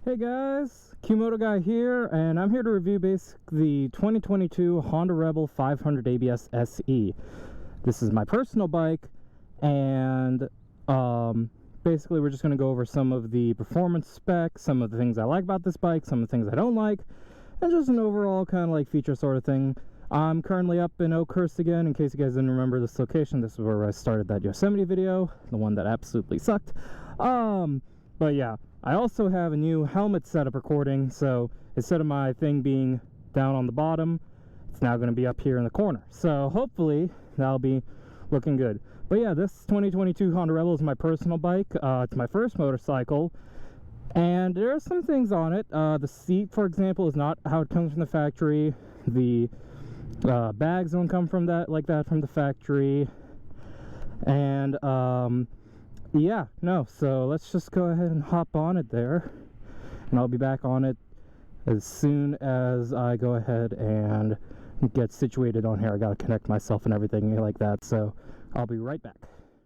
Hey guys, Qmotoguy here, and I'm here to review basically the 2022 Honda Rebel 500 ABS SE. This is my personal bike, and basically we're just going to go over some of the performance specs, some of the things I like about this bike, some of the things I don't like, and just an overall kind of like feature sort of thing. I'm currently up in Oakhurst again. In case you guys didn't remember this location, this is where I started that Yosemite video, the one that absolutely sucked. But yeah, I also have a new helmet setup recording, so instead of my thing being down on the bottom, it's now going to be up here in the corner. So hopefully that'll be looking good. But yeah, this 2022 Honda Rebel is my personal bike. It's my first motorcycle, and there are some things on it. The seat, for example, is not how it comes from the factory. The bags don't come from that from the factory, and yeah, no, so let's just go ahead and hop on it there, and I'll be back on it as soon as I go ahead and get situated on here. I gotta connect myself and everything like that, so I'll be right back.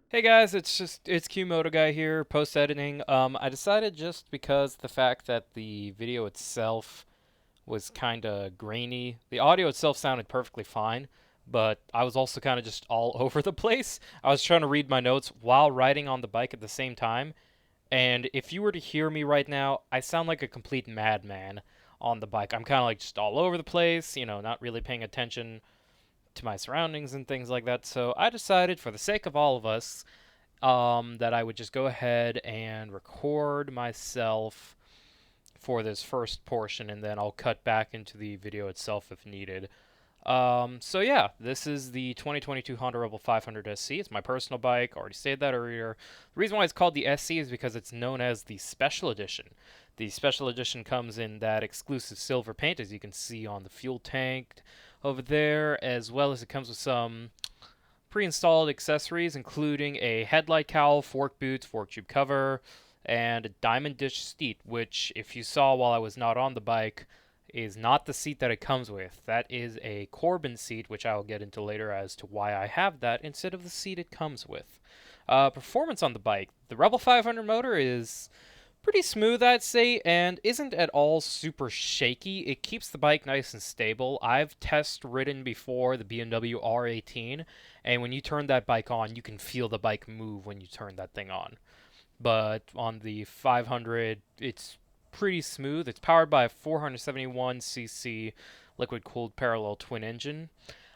Hey guys, it's Qmotoguy here, post editing. I decided just because the fact that the video itself was kind of grainy, the audio itself sounded perfectly fine, but I was also kind of just all over the place. I was trying to read my notes while riding on the bike at the same time, and if you were to hear me right now, I sound like a complete madman on the bike. I'm kind of like just all over the place, not really paying attention to my surroundings and things like that. So I decided, for the sake of all of us, that I would just go ahead and record myself for this first portion, and then I'll cut back into the video itself if needed. So yeah, this is the 2022 Honda Rebel 500 SC. It's my personal bike. Already stated that earlier. The reason why it's called the SC is because it's known as the Special Edition. The Special Edition comes in that exclusive silver paint, as you can see on the fuel tank over there, as well as it comes with some pre-installed accessories, including a headlight cowl, fork boots, fork tube cover, and a diamond dish seat, which, if you saw while I was not on the bike, is not the seat that it comes with. That is a Corbin seat, which I will get into later as to why I have that instead of the seat it comes with. Performance on the bike. The Rebel 500 motor is pretty smooth, I'd say, and isn't at all super shaky. It keeps the bike nice and stable. I've test ridden before the BMW R18, and when you turn that bike on, you can feel the bike move when you turn that thing on. But on the 500, it's pretty smooth. It's powered by a 471cc liquid-cooled parallel twin engine,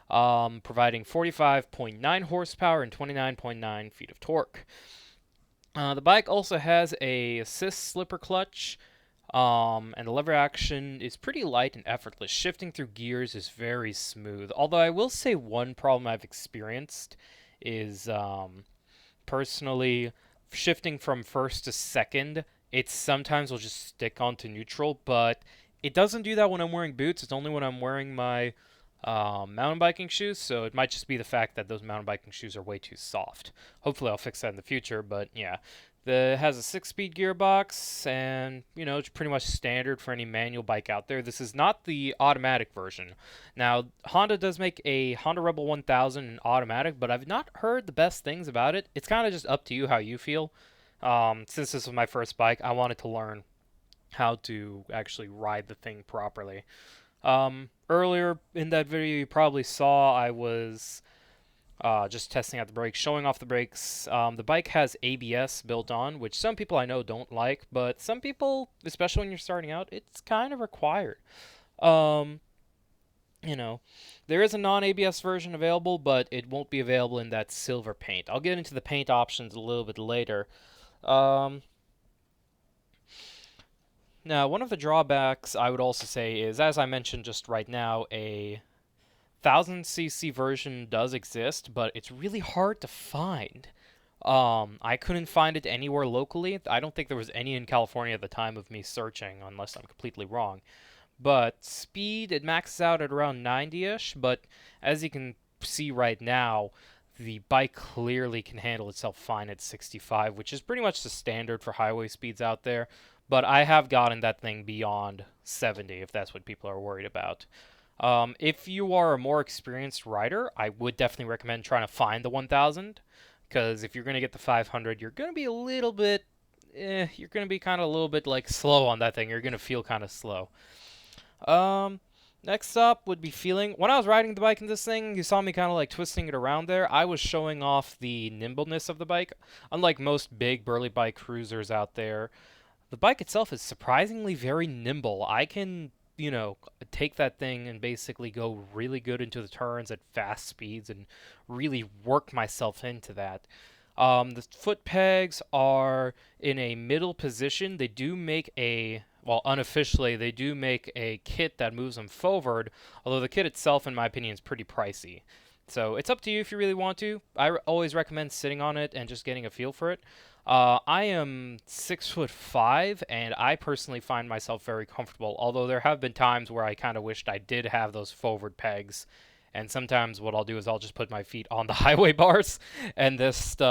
providing 45.9 horsepower and 29.9 feet of torque. The bike also has a assist slipper clutch, and the lever action is pretty light and effortless. Shifting through gears is very smooth. Although I will say one problem I've experienced is personally shifting from first to second. It sometimes will just stick onto neutral, but it doesn't do that when I'm wearing boots. It's only when I'm wearing my mountain biking shoes, so it might just be the fact that those mountain biking shoes are way too soft. Hopefully I'll fix that in the future, but yeah. It has a 6-speed gearbox, and, it's pretty much standard for any manual bike out there. This is not the automatic version. Now, Honda does make a Honda Rebel 1000 in automatic, but I've not heard the best things about it. It's kind of just up to you how you feel. Since this was my first bike, I wanted to learn how to actually ride the thing properly. Earlier in that video, you probably saw I was just testing out the brakes, showing off the brakes. The bike has ABS built on, which some people I know don't like, but some people, especially when you're starting out, it's kind of required. Um, there is a non-ABS version available, but it won't be available in that silver paint. I'll get into the paint options a little bit later. Um, Now, one of the drawbacks I would also say is, as I mentioned just right now, a 1000cc version does exist, but it's really hard to find. I couldn't find it anywhere locally. I don't think there was any in California at the time of me searching, unless I'm completely wrong. But speed, it maxes out at around 90-ish, but as you can see right now, the bike clearly can handle itself fine at 65, which is pretty much the standard for highway speeds out there. But I have gotten that thing beyond 70, if that's what people are worried about. If you are a more experienced rider, I would definitely recommend trying to find the 1000, because if you're going to get the 500, you're going to be a little bit you're gonna be kind of a little bit like slow on that thing. You're gonna feel kind of slow. Um, Next up would be feeling. When I was riding the bike in this thing, you saw me kind of like twisting it around there. I was showing off the nimbleness of the bike. Unlike most big burly bike cruisers out there, the bike itself is surprisingly very nimble. I can, take that thing and basically go really good into the turns at fast speeds and really work myself into that. The foot pegs are in a middle position. They do make well, unofficially, they do make a kit that moves them forward, although the kit itself, in my opinion, is pretty pricey. So it's up to you if you really want to. I always recommend sitting on it and just getting a feel for it. I am 6'5", and I personally find myself very comfortable, although there have been times where I kind of wished I did have those forward pegs. And sometimes what I'll do is I'll just put my feet on the highway bars and just,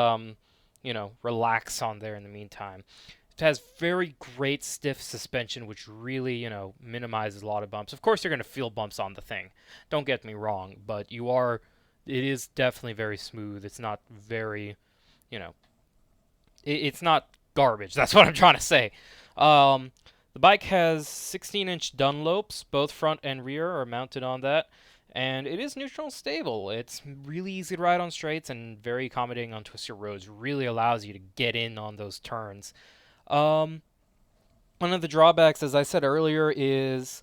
relax on there in the meantime. It has very great stiff suspension, which really, minimizes a lot of bumps. Of course, you're going to feel bumps on the thing. Don't get me wrong, but it is definitely very smooth. It's not very, it's not garbage. That's what I'm trying to say. The bike has 16-inch Dunlops. Both front and rear are mounted on that. And it is neutral and stable. It's really easy to ride on straights and very accommodating on twisted roads. Really allows you to get in on those turns. One of the drawbacks, as I said earlier, is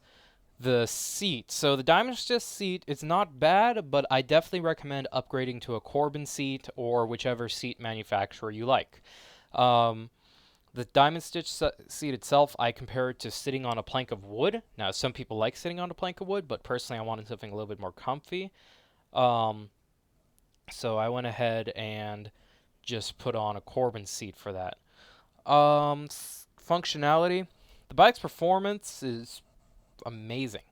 the seat. So the Diamond Stitch seat is not bad, but I definitely recommend upgrading to a Corbin seat or whichever seat manufacturer you like. The Diamond Stitch seat itself, I compare it to sitting on a plank of wood. Now, some people like sitting on a plank of wood, but personally I wanted something a little bit more comfy. So I went ahead and just put on a Corbin seat for that. Functionality. The bike's performance is amazing.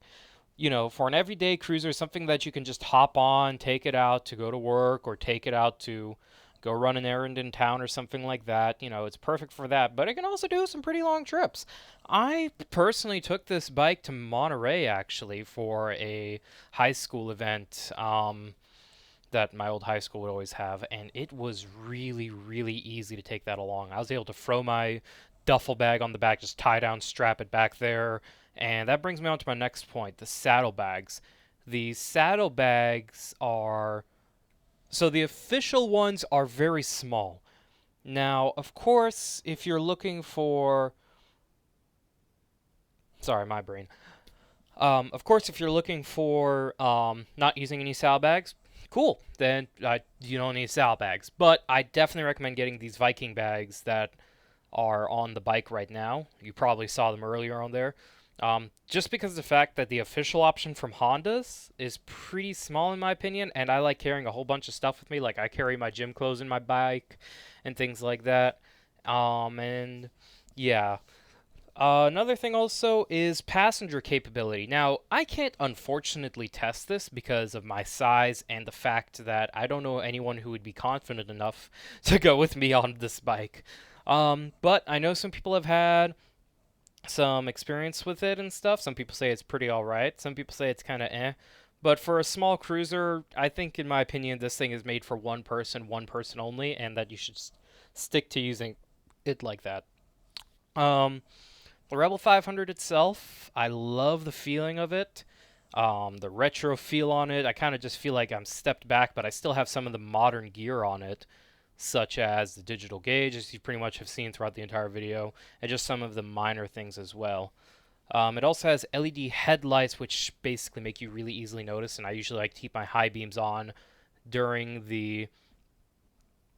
For an everyday cruiser, something that you can just hop on, take it out to go to work, or take it out to go run an errand in town or something like that. It's perfect for that, but it can also do some pretty long trips. I personally took this bike to Monterey, actually, for a high school event that my old high school would always have, and it was really, really easy to take that along. I was able to throw my duffel bag on the back, just tie down, strap it back there, and that brings me on to my next point, the saddlebags. The saddlebags are... So the official ones are very small. Now, of course, if you're looking for... Sorry, my brain. Of course, if you're looking for not using any saddlebags, cool. Then you don't need saddlebags. But I definitely recommend getting these Viking bags that are on the bike right now. You probably saw them earlier on there. Just because of the fact that the official option from Honda's is pretty small in my opinion, and I like carrying a whole bunch of stuff with me. Like I carry my gym clothes in my bike and things like that. And yeah. Another thing also is passenger capability. Now, I can't unfortunately test this because of my size and the fact that I don't know anyone who would be confident enough to go with me on this bike. But I know some people have had some experience with it and stuff. Some people say it's pretty alright. Some people say it's kind of eh. But for a small cruiser, I think, in my opinion, this thing is made for one person only, and that you should stick to using it like that. The Rebel 500 itself, I love the feeling of it. The retro feel on it, I kind of just feel like I'm stepped back, but I still have some of the modern gear on it, such as the digital gauge, as you pretty much have seen throughout the entire video, and just some of the minor things as well. It also has LED headlights, which basically make you really easily notice, and I usually like to keep my high beams on during the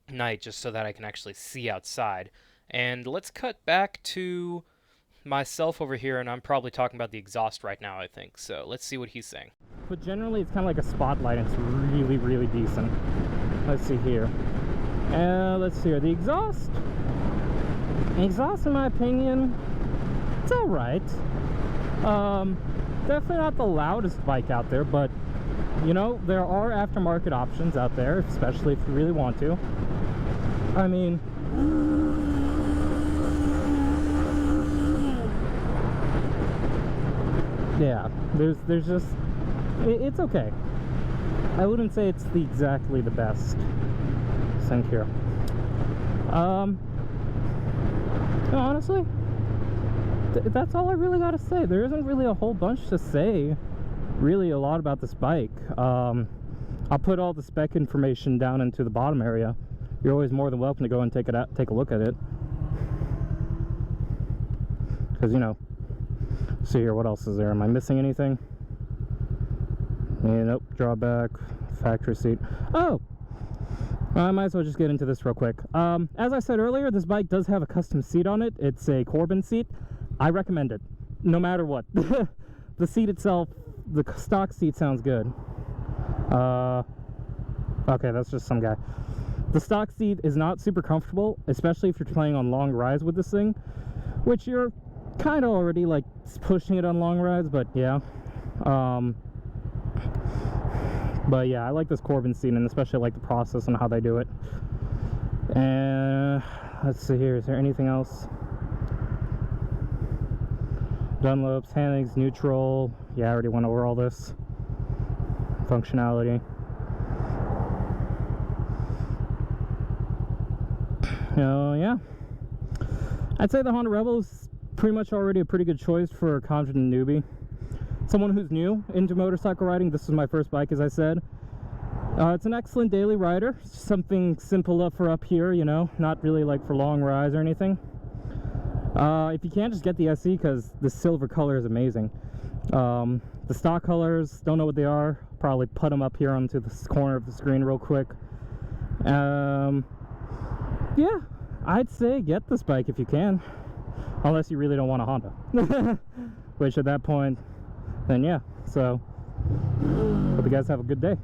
night just so that I can actually see outside. And let's cut back to myself over here, and I'm probably talking about the exhaust right now, I think. So let's see what he's saying. But generally, it's kind of like a Spotlight, and it's really, really decent. Let's see here. Let's see here. The exhaust, in my opinion, it's all right. Definitely not the loudest bike out there, but there are aftermarket options out there, especially if you really want to. I mean, yeah, there's just, it's okay. I wouldn't say it's exactly the best. Here. And honestly, that's all I really got to say. There isn't really a whole bunch to say, really a lot about this bike. I'll put all the spec information down into the bottom area. You're always more than welcome to go and take a look at it. Because, you know, see here, what else is there? Am I missing anything? Yeah, nope. Drawback, factory seat. Oh! I might as well just get into this real quick. As I said earlier, this bike does have a custom seat on it. It's a Corbin seat. I recommend it, no matter what. The seat itself, the stock seat sounds good. Okay, that's just some guy. The stock seat is not super comfortable, especially if you're playing on long rides with this thing, which you're kind of already like pushing it on long rides, but yeah. But yeah, I like this Corbin seat, and especially like the process and how they do it. And let's see here, is there anything else? Dunlops, handlings, neutral. Yeah, I already went over all this. Functionality. Yeah. I'd say the Honda Rebel is pretty much already a pretty good choice for a confident newbie. Someone who's new into motorcycle riding. This is my first bike, as I said. It's an excellent daily rider. Something simple for up here, you know, not really like for long rides or anything. If you can't, just get the SE, because the silver color is amazing. The stock colors, don't know what they are. Probably put them up here onto the corner of the screen real quick. Yeah, I'd say get this bike if you can, unless you really don't want a Honda. Which at that point, then yeah. So hope you guys have a good day.